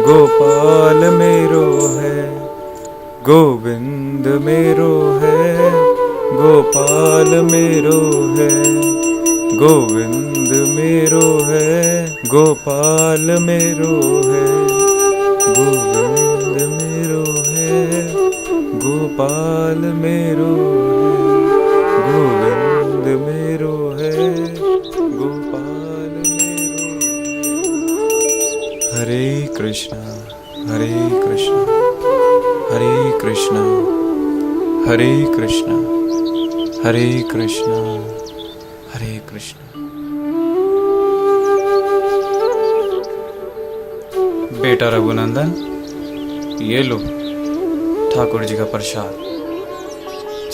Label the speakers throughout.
Speaker 1: गोपाल मेरो है, गोविंद मेरो है, गोपाल मेरो है, गोविंद मेरो है, गोपाल मेरो है, गोविंद मेरो है, गोपाल मेरो है, गोविंद मेरो है, गोपाल मेरो है। हरे कृष्णा हरे कृष्णा हरे कृष्णा हरे कृष्णा हरे कृष्णा हरे कृष्णा। बेटा रघुनंदन, ये लो ठाकुर जी का प्रसाद,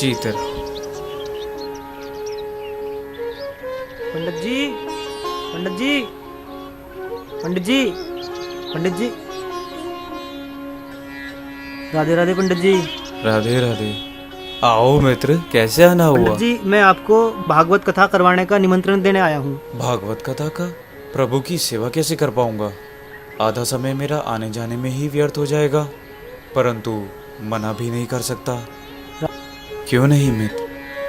Speaker 1: जीते रहो।
Speaker 2: पंडित जी, पंडित जी, पंडित जी, पंडित जी, राधे राधे पंडित जी।
Speaker 1: राधे राधे। आओ मित्र, कैसे आना हुआ?
Speaker 2: पंडित जी, मैं आपको भागवत कथा करवाने का निमंत्रण देने आया हूँ।
Speaker 1: भागवत कथा का? प्रभु की सेवा कैसे कर पाऊंगा? आधा समय मेरा आने जाने में ही व्यर्थ हो जाएगा, परंतु मना भी नहीं कर सकता। क्यों नहीं मित्र,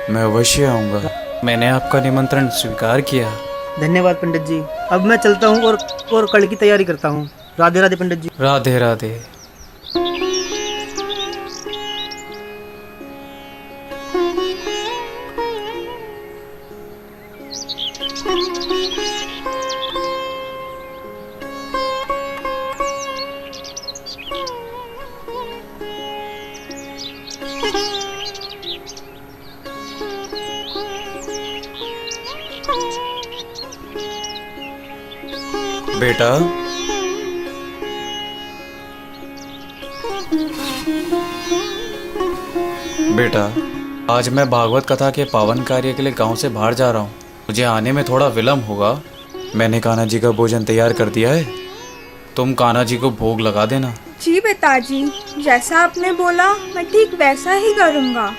Speaker 1: मैं अवश्य आऊंगा। मैंने आपका निमंत्रण स्वीकार किया।
Speaker 2: धन्यवाद पंडित जी। अब मैं चलता हूँ और कल की तैयारी करता हूँ। राधे राधे पंडित जी।
Speaker 1: राधे राधे। बेटा, बेटा, आज मैं भागवत कथा के पावन कार्य के लिए गांव से बाहर जा रहा हूँ। मुझे आने में थोड़ा विलम्ब होगा। मैंने कान्हा जी का भोजन तैयार कर दिया है, तुम कान्हा जी को भोग लगा देना।
Speaker 3: जी पिताजी, जैसा आपने बोला मैं ठीक वैसा ही करूँगा।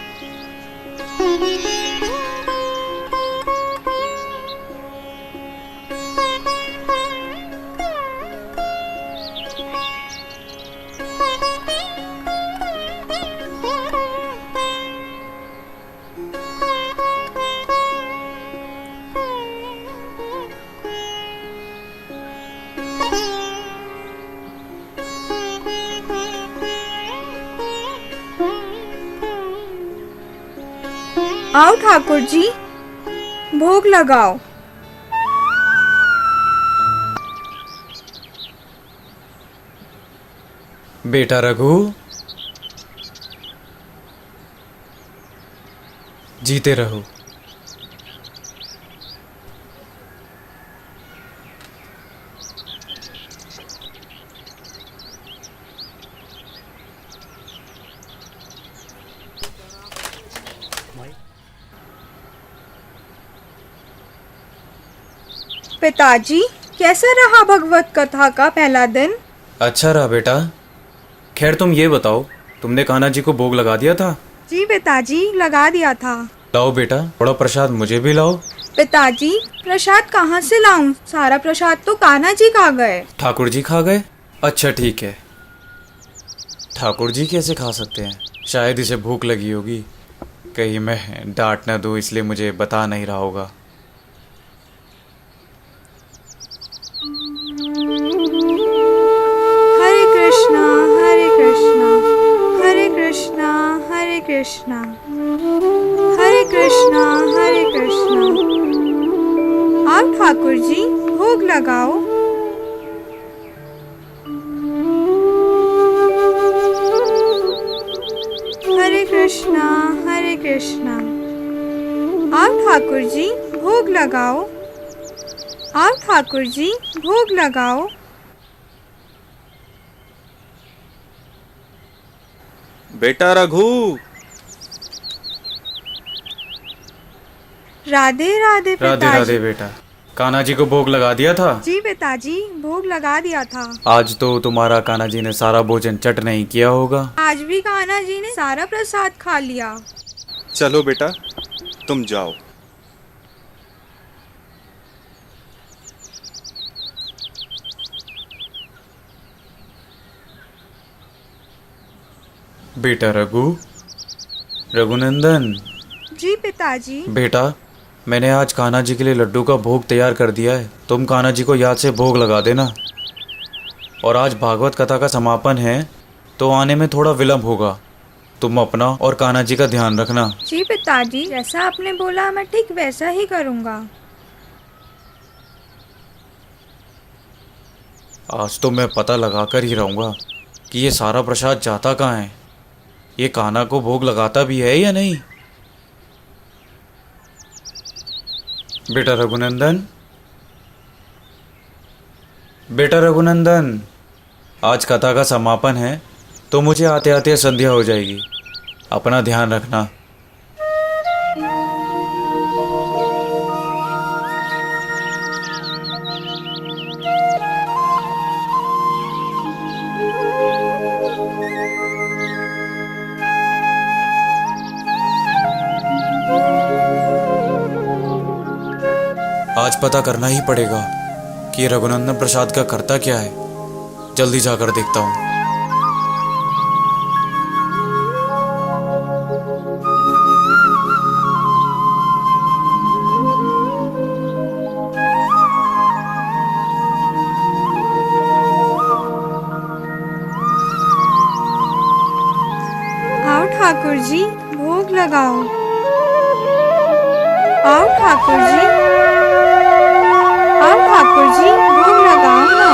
Speaker 3: आओ ठाकुर जी, भोग लगाओ।
Speaker 1: बेटा रघु, जीते रहो।
Speaker 3: पिताजी, कैसा रहा भगवत कथा का पहला दिन?
Speaker 1: अच्छा रहा बेटा। खैर तुम ये बताओ, तुमने कान्हा जी को भोग लगा दिया था?
Speaker 3: जी पिताजी, लगा दिया था।
Speaker 1: लाओ बेटा, थोड़ा प्रसाद मुझे भी लाओ।
Speaker 3: पिताजी, प्रसाद कहाँ से लाऊं? सारा प्रसाद तो कान्हा जी खा गए।
Speaker 1: ठाकुर जी खा गए? अच्छा ठीक है। ठाकुर जी कैसे खा सकते हैं? शायद इसे भूख लगी होगी। कहीं मैं डांट न दूं, इसलिए मुझे बता नहीं रहा होगा।
Speaker 3: हरे कृष्णा हरे कृष्णा हरे कृष्णा हरे कृष्णा हरे कृष्णा हरे कृष्णा। आओ ठाकुर जी, भोग लगाओ। हरे कृष्णा हरे कृष्णा। आओ ठाकुर जी, भोग लगाओ। आओ ठाकुर जी, भोग लगाओ।
Speaker 4: बेटा रघु।
Speaker 3: राधे राधे
Speaker 1: राधे
Speaker 3: पिताजी।
Speaker 1: राधे बेटा। कान्हा जी को भोग लगा दिया था?
Speaker 3: जी पिताजी, भोग लगा दिया था।
Speaker 1: आज तो तुम्हारा कान्हा जी ने सारा भोजन चट नहीं किया होगा।
Speaker 3: आज भी कान्हा जी ने सारा प्रसाद खा लिया।
Speaker 4: चलो बेटा, तुम जाओ।
Speaker 1: बेटा रघुनंदन।
Speaker 3: जी पिताजी।
Speaker 1: बेटा, मैंने आज कान्हा जी के लिए लड्डू का भोग तैयार कर दिया है। तुम कान्हा जी को याद से भोग लगा देना। और आज भागवत कथा का समापन है, तो आने में थोड़ा विलंब होगा। तुम अपना और कान्हा जी का ध्यान रखना।
Speaker 3: जी पिताजी, जैसा आपने बोला मैं ठीक वैसा ही करूँगा।
Speaker 1: आज तो मैं पता लगा कर ही रहूँगा कि ये सारा प्रसाद जाता कहाँ है। ये कान्हा को भोग लगाता भी है या नहीं। बेटा रघुनंदन, बेटा रघुनंदन, आज कथा का समापन है, तो मुझे आते आते संध्या हो जाएगी। अपना ध्यान रखना। आज पता करना ही पड़ेगा कि रघुनंदन प्रसाद का करता क्या है। जल्दी जाकर देखता हूँ।
Speaker 3: आओ ठाकुर जी, भोग लगाओ। आओ ठाकुर जी, आओ ठाकुर जी, भोग लगाओ ना।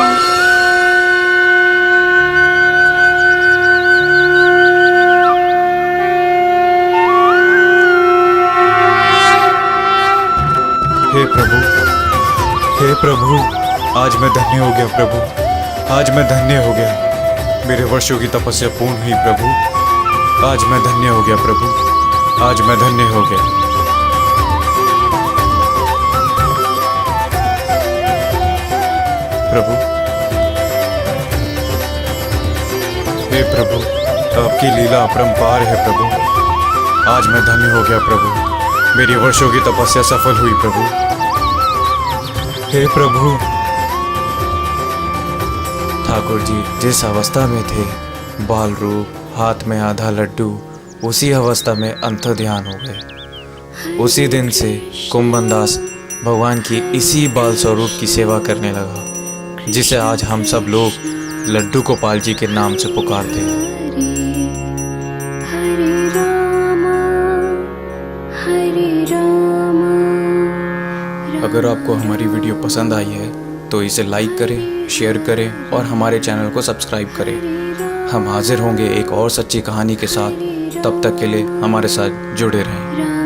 Speaker 1: हे प्रभु, हे प्रभु, आज मैं धन्य हो गया प्रभु। आज मैं धन्य हो गया। मेरे वर्षों की तपस्या पूर्ण हुई प्रभु। आज मैं धन्य हो गया प्रभु। आज मैं धन्य हो गया। प्रभु, हे प्रभु, आपकी लीला अपरंपार है प्रभु। आज मैं धन्य हो गया प्रभु। मेरी वर्षों की तपस्या सफल हुई प्रभु। हे प्रभु। ठाकुर जी जिस अवस्था में थे, बाल रूप, हाथ में आधा लड्डू, उसी अवस्था में अंत ध्यान हो गए। उसी दिन से कुंभनदास भगवान की इसी बाल स्वरूप की सेवा करने लगा, जिसे आज हम सब लोग लड्डू गोपाल जी के नाम से पुकारते हैं। अगर आपको हमारी वीडियो पसंद आई है तो इसे लाइक करें, शेयर करें और हमारे चैनल को सब्सक्राइब करें। हम हाजिर होंगे एक और सच्ची कहानी के साथ। तब तक के लिए हमारे साथ जुड़े रहें।